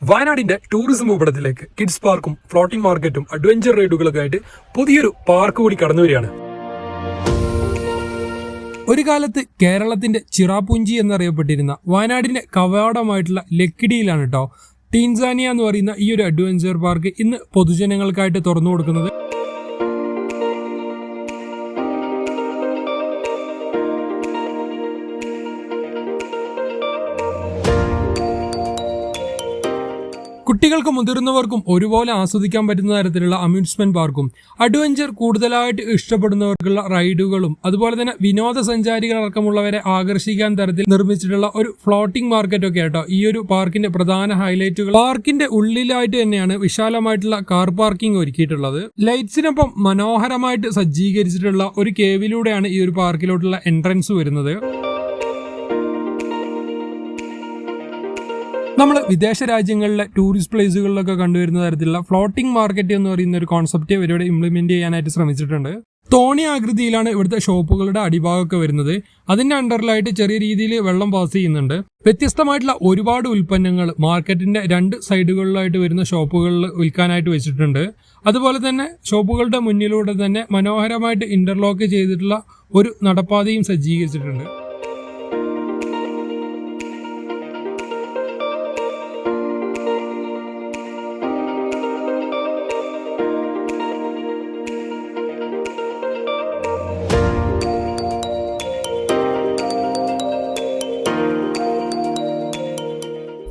വയനാടിന്റെ tourism ഭൂപടത്തിലേക്ക് kids പാർക്കും floating മാർക്കറ്റും അഡ്വഞ്ചർ റൈഡുകളൊക്കെ ആയിട്ട് പുതിയൊരു പാർക്ക് കൂടി കടന്നു വരികയാണ്. ഒരു കാലത്ത് കേരളത്തിന്റെ ചിറാപുഞ്ചി എന്നറിയപ്പെട്ടിരുന്ന വയനാടിന്റെ കവാടമായിട്ടുള്ള ലക്കിടിയിലാണ് കേട്ടോ ടീൻസാനിയ എന്ന് പറയുന്ന ഈ ഒരു അഡ്വഞ്ചർ പാർക്ക് ഇന്ന് പൊതുജനങ്ങൾക്കായിട്ട് തുറന്നു കൊടുക്കുന്നത്. കുട്ടികൾക്കും മുതിർന്നവർക്കും ഒരുപോലെ ആസ്വദിക്കാൻ പറ്റുന്ന തരത്തിലുള്ള അമ്യൂസ്മെന്റ് പാർക്കും അഡ്വഞ്ചർ കൂടുതലായിട്ട് ഇഷ്ടപ്പെടുന്നവർക്കുള്ള റൈഡുകളും അതുപോലെ തന്നെ വിനോദസഞ്ചാരികളടക്കമുള്ളവരെ ആകർഷിക്കാൻ തരത്തിൽ നിർമ്മിച്ചിട്ടുള്ള ഒരു ഫ്ലോട്ടിംഗ് മാർക്കറ്റ് ഒക്കെ ആട്ടോ ഈ ഒരു പാർക്കിന്റെ പ്രധാന ഹൈലൈറ്റുകൾ. പാർക്കിന്റെ ഉള്ളിലായിട്ട് തന്നെയാണ് വിശാലമായിട്ടുള്ള കാർ പാർക്കിംഗ് ഒരുക്കിയിട്ടുള്ളത്. ലൈറ്റ്സിനൊപ്പം മനോഹരമായിട്ട് സജ്ജീകരിച്ചിട്ടുള്ള ഒരു കേവിലൂടെയാണ് ഈ ഒരു പാർക്കിലോട്ടുള്ള എൻട്രൻസ് വരുന്നത്. നമ്മൾ വിദേശ രാജ്യങ്ങളിലെ ടൂറിസ്റ്റ് പ്ലേസുകളിലൊക്കെ കണ്ടുവരുന്ന തരത്തിലുള്ള ഫ്ലോട്ടിംഗ് മാർക്കറ്റ് എന്ന് പറയുന്ന ഒരു കോൺസെപ്റ്റ് ഇവരുടെ ഇംപ്ലിമെന്റ് ചെയ്യാനായിട്ട് ശ്രമിച്ചിട്ടുണ്ട്. തോണി ആകൃതിയിലാണ് ഇവിടുത്തെ ഷോപ്പുകളുടെ അടിഭാഗമൊക്കെ വരുന്നത്. അതിന്റെ അണ്ടറിലായിട്ട് ചെറിയ രീതിയിൽ വെള്ളം പാസ് ചെയ്യുന്നുണ്ട്. വ്യത്യസ്തമായിട്ടുള്ള ഒരുപാട് ഉൽപ്പന്നങ്ങൾ മാർക്കറ്റിന്റെ രണ്ട് സൈഡുകളിലായിട്ട് വരുന്ന ഷോപ്പുകളിൽ വിൽക്കാനായിട്ട് വെച്ചിട്ടുണ്ട്. അതുപോലെ തന്നെ ഷോപ്പുകളുടെ മുന്നിലൂടെ തന്നെ മനോഹരമായിട്ട് ഇന്റർലോക്ക് ചെയ്തിട്ടുള്ള ഒരു നടപ്പാതയും സജ്ജീകരിച്ചിട്ടുണ്ട്.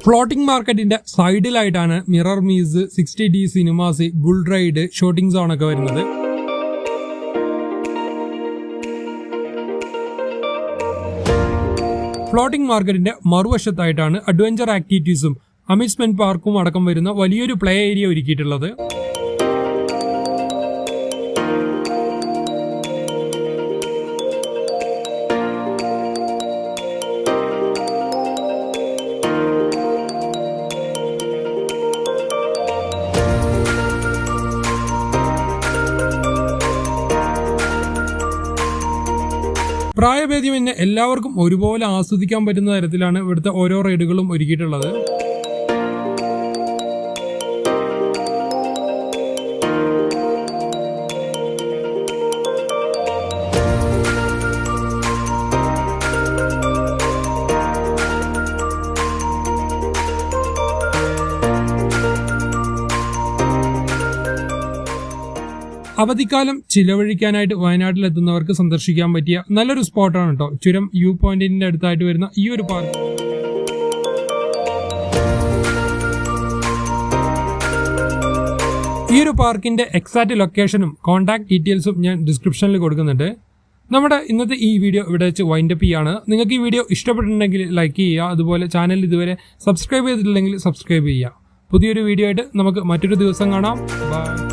ഫ്ലോട്ടിംഗ് മാർക്കറ്റിന്റെ സൈഡിലായിട്ടാണ് mirror maze, 60D cinemas, bull ride, shooting zone ഒക്കെ വരുന്നത്. ഫ്ലോട്ടിംഗ് മാർക്കറ്റിന്റെ മറുവശത്തായിട്ടാണ് അഡ്വഞ്ചർ ആക്ടിവിറ്റീസും അമ്യൂസ്മെന്റ് പാർക്കും അടക്കം വരുന്ന വലിയൊരു പ്ലേ ഏരിയ ഒരുക്കിയിട്ടുള്ളത്. പ്രായഭേദ്യമന്യേ എല്ലാവർക്കും ഒരുപോലെ ആസ്വദിക്കാൻ പറ്റുന്ന തരത്തിലാണ് ഇവിടുത്തെ ഓരോ റൈഡുകളും ഒരുക്കിയിട്ടുള്ളത്. അവധിക്കാലം ചിലവഴിക്കാനായിട്ട് വയനാട്ടിലെത്തുന്നവർക്ക് സന്ദർശിക്കാൻ പറ്റിയ നല്ലൊരു സ്പോട്ടാണ് കേട്ടോ ചുരം വ്യൂ പോയിന്റിന്റെ അടുത്തായിട്ട് വരുന്ന ഈ ഒരു പാർക്ക്. ഈ ഒരു പാർക്കിന്റെ എക്സാക്ട് ലൊക്കേഷനും കോൺടാക്ട് ഡീറ്റെയിൽസും ഞാൻ ഡിസ്ക്രിപ്ഷനിൽ കൊടുക്കുന്നുണ്ട്. നമ്മുടെ ഇന്നത്തെ ഈ വീഡിയോ ഇവിടെ വെച്ച് വൈൻഡപ്പ് ചെയ്യാണ്. നിങ്ങൾക്ക് ഈ വീഡിയോ ഇഷ്ടപ്പെട്ടിട്ടുണ്ടെങ്കിൽ ലൈക്ക് ചെയ്യുക. അതുപോലെ ചാനൽ ഇതുവരെ സബ്സ്ക്രൈബ് ചെയ്തിട്ടില്ലെങ്കിൽ സബ്സ്ക്രൈബ് ചെയ്യുക. പുതിയൊരു വീഡിയോ ആയിട്ട് നമുക്ക് മറ്റൊരു ദിവസം കാണാം. ബൈ.